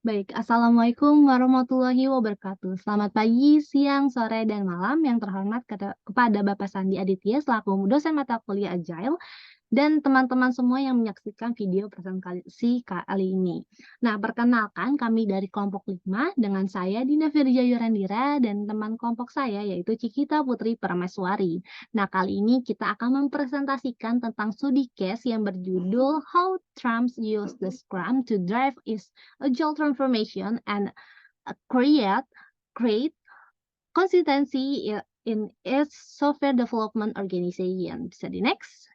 Baik, Assalamualaikum warahmatullahi wabarakatuh. Selamat pagi, siang, sore, dan malam yang terhormat kepada Bapak Sandi Aditya selaku dosen mata kuliah Agile dan teman-teman semua yang menyaksikan video presentasi kali ini. Nah, perkenalkan kami dari kelompok 5 dengan saya Dina Firja Yurandira dan teman kelompok saya yaitu Cikita Putri Permaiswari. Nah, kali ini kita akan mempresentasikan tentang studi case yang berjudul How Trump Used the Scrum to Drive its Agile Transformation and create consistency in its software development organization. Bisa di next.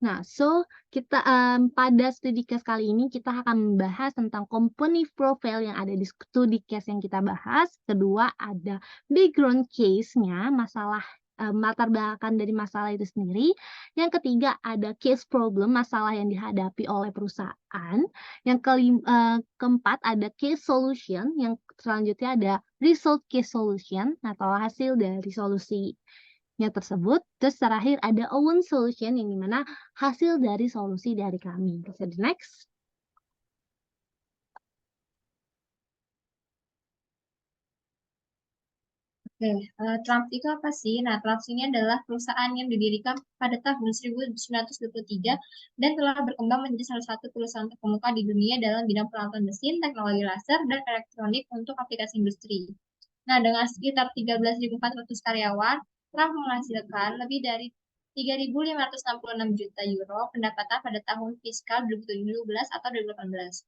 Nah, pada studi case kali ini kita akan membahas tentang company profile yang ada di studi case yang kita bahas. Kedua, ada background case-nya, latar belakang dari masalah itu sendiri. Yang ketiga, ada case problem, masalah yang dihadapi oleh perusahaan. Keempat, ada case solution. Yang selanjutnya ada result case solution atau hasil dari solusi tersebut. Terus terakhir ada own solution yang dimana hasil dari solusi dari kami. Bisa di next. Oke, Trump itu apa sih? Nah, Trump ini adalah perusahaan yang didirikan pada tahun 1923 dan telah berkembang menjadi salah satu perusahaan terkemuka di dunia dalam bidang peralatan mesin, teknologi laser, dan elektronik untuk aplikasi industri. Nah, dengan sekitar 13.400 karyawan, Trump menghasilkan lebih dari 3.566 juta euro pendapatan pada tahun fiskal 2017 atau 2018.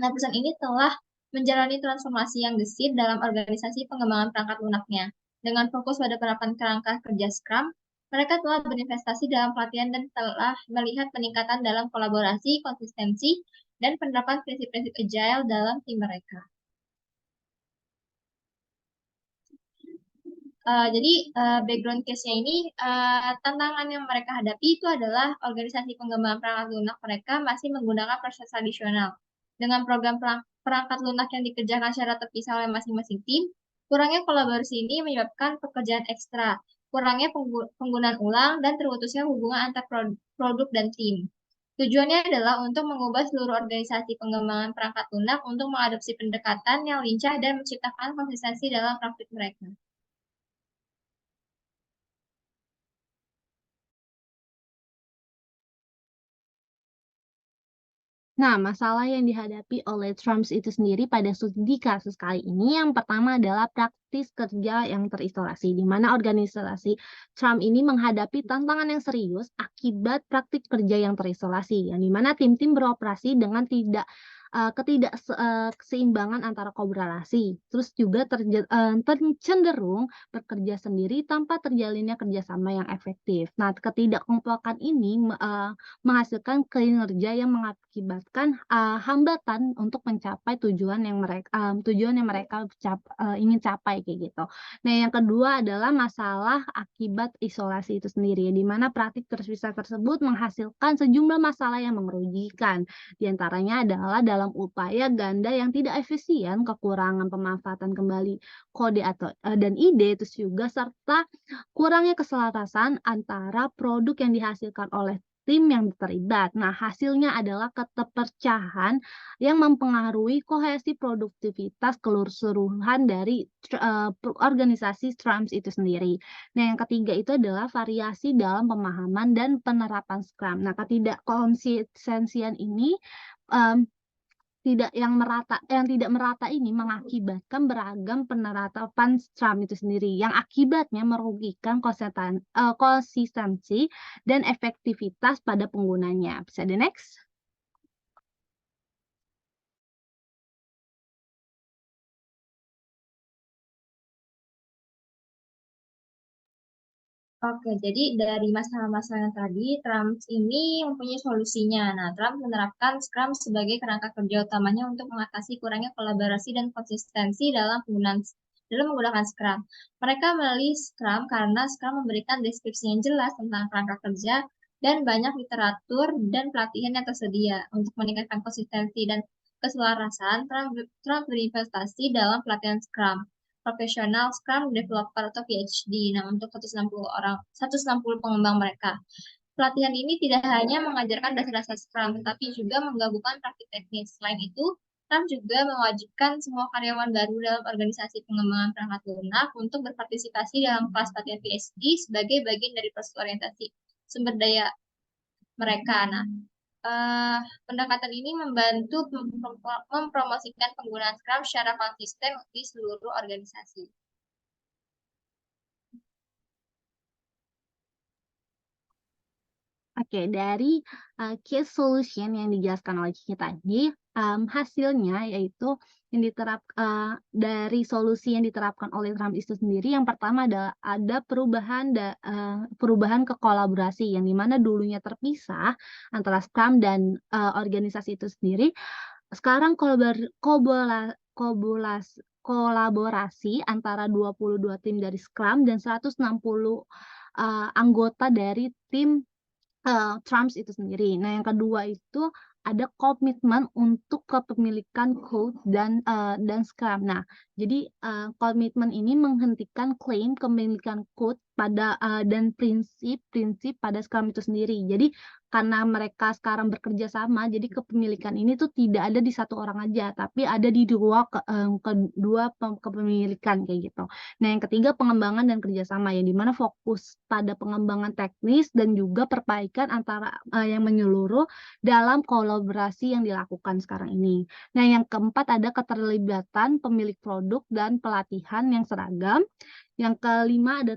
Nah, perusahaan ini telah menjalani transformasi yang gesit dalam organisasi pengembangan perangkat lunaknya. Dengan fokus pada penerapan kerangka kerja Scrum, mereka telah berinvestasi dalam pelatihan dan telah melihat peningkatan dalam kolaborasi, konsistensi, dan penerapan prinsip-prinsip agile dalam tim mereka. Jadi background case-nya ini tantangan yang mereka hadapi itu adalah organisasi pengembangan perangkat lunak mereka masih menggunakan proses tradisional. Dengan program perangkat lunak yang dikerjakan secara terpisah oleh masing-masing tim, kurangnya kolaborasi ini menyebabkan pekerjaan ekstra, kurangnya penggunaan ulang, dan terputusnya hubungan antar produk dan tim. Tujuannya adalah untuk mengubah seluruh organisasi pengembangan perangkat lunak untuk mengadopsi pendekatan yang lincah dan menciptakan konsistensi dalam praktik mereka. Nah, masalah yang dihadapi oleh Trump itu sendiri pada studi kasus kali ini yang pertama adalah praktis kerja yang terisolasi, di mana organisasi Trump ini menghadapi tantangan yang serius akibat praktik kerja yang terisolasi, yang di mana tim-tim beroperasi dengan ketidakseimbangan antara kolaborasi, terus juga cenderung bekerja sendiri tanpa terjalinnya kerjasama yang efektif. Nah, ketidakkompakan ini menghasilkan kinerja yang mengakibatkan hambatan untuk mencapai tujuan yang mereka ingin capai kayak gitu. Nah, yang kedua adalah masalah akibat isolasi itu sendiri, di mana praktik terpisah tersebut menghasilkan sejumlah masalah yang merugikan. Di antaranya adalah dalam upaya ganda yang tidak efisien, kekurangan pemanfaatan kembali kode dan ide, itu juga serta kurangnya keselarasan antara produk yang dihasilkan oleh tim yang terlibat. Nah, hasilnya adalah keterpecahan yang mempengaruhi kohesi produktivitas keseluruhan dari organisasi Trump itu sendiri. Nah, yang ketiga itu adalah variasi dalam pemahaman dan penerapan Scrum. Nah, ketidakkonsistensian ini um, yang tidak merata ini mengakibatkan beragam penerapan Scrum itu sendiri yang akibatnya merugikan konsistensi dan efektivitas pada penggunanya. Bisa di next? Oke, jadi dari masalah-masalah yang tadi, Trump ini mempunyai solusinya. Nah, Trump menerapkan Scrum sebagai kerangka kerja utamanya untuk mengatasi kurangnya kolaborasi dan konsistensi dalam menggunakan Scrum. Mereka memilih Scrum karena Scrum memberikan deskripsi yang jelas tentang kerangka kerja dan banyak literatur dan pelatihan yang tersedia untuk meningkatkan konsistensi dan keselarasan. Trump berinvestasi dalam pelatihan Scrum. profesional, Scrum Developer atau PhD. Nah, untuk 160 pengembang mereka. Pelatihan ini tidak hanya mengajarkan dasar-dasar Scrum, tetapi juga menggabungkan praktik teknis. Selain itu, Scrum juga mewajibkan semua karyawan baru dalam organisasi pengembangan perangkat lunak untuk berpartisipasi dalam kelas pelatihan PhD sebagai bagian dari proses orientasi sumber daya mereka. Nah, pendekatan ini membantu mempromosikan penggunaan Scrum secara konsisten di seluruh organisasi. Oke, dari case solution yang dijelaskan oleh Cici tadi, hasilnya yaitu yang dari solusi yang diterapkan oleh Trump itu sendiri, yang pertama adalah ada perubahan ke kolaborasi, yang dimana dulunya terpisah antara Scrum dan organisasi itu sendiri, sekarang kolaborasi antara 22 tim dari Scrum dan 160 anggota dari tim Trumps itu sendiri. Nah, yang kedua itu ada komitmen untuk kepemilikan code dan Scrum. Nah, jadi komitmen ini menghentikan klaim kepemilikan code dan prinsip-prinsip pada Scrum itu sendiri. Jadi karena mereka sekarang bekerja sama, jadi kepemilikan ini tuh tidak ada di satu orang aja, tapi ada di kedua kepemilikan kayak gitu. Nah, yang ketiga pengembangan dan kerjasama, yang dimana fokus pada pengembangan teknis dan juga perbaikan yang menyeluruh dalam kolaborasi yang dilakukan sekarang ini. Nah, yang keempat ada keterlibatan pemilik produk dan pelatihan yang seragam. Yang kelima ada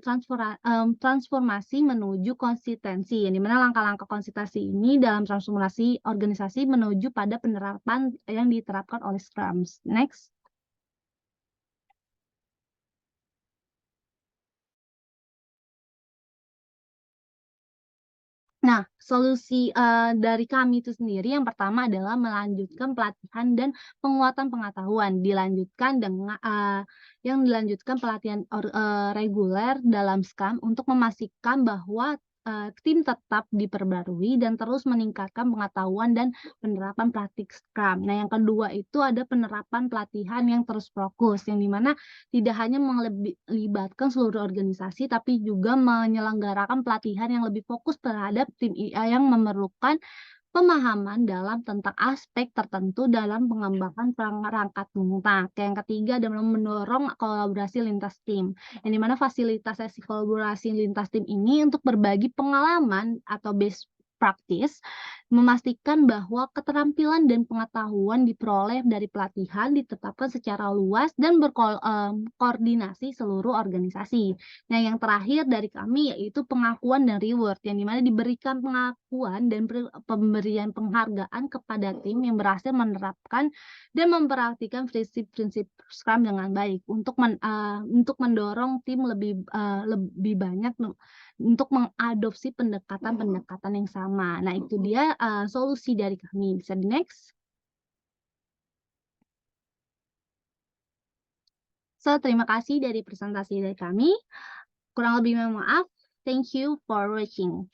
transformasi menuju konsistensi, yang dimana langkah-langkah konsistensi ini dalam transformasi organisasi menuju pada penerapan yang diterapkan oleh Scrum. Next. Nah, solusi dari kami itu sendiri yang pertama adalah melanjutkan pelatihan dan penguatan pengetahuan, yang dilanjutkan pelatihan reguler dalam Scrum untuk memastikan bahwa tim tetap diperbarui dan terus meningkatkan pengetahuan dan penerapan praktik Scrum. Nah, yang kedua itu ada penerapan pelatihan yang terus fokus, yang dimana tidak hanya melibatkan seluruh organisasi, tapi juga menyelenggarakan pelatihan yang lebih fokus terhadap tim IA yang memerlukan pemahaman tentang aspek tertentu dalam pengembangan perangkat lunak. Yang ketiga adalah mendorong kolaborasi lintas tim, yang dimana fasilitas sesi kolaborasi lintas tim ini untuk berbagi pengalaman atau best practice, memastikan bahwa keterampilan dan pengetahuan diperoleh dari pelatihan ditetapkan secara luas dan berkoordinasi seluruh organisasi. Nah, yang terakhir dari kami yaitu pengakuan dan reward, yang dimana diberikan pengakuan dan pemberian penghargaan kepada tim yang berhasil menerapkan dan memperhatikan prinsip-prinsip Scrum dengan baik untuk mendorong tim lebih banyak untuk mengadopsi pendekatan-pendekatan yang sama. Nah, itu dia solusi dari kami. Bisa di next. So, terima kasih dari presentasi dari kami. Kurang lebih mohon maaf. Thank you for watching.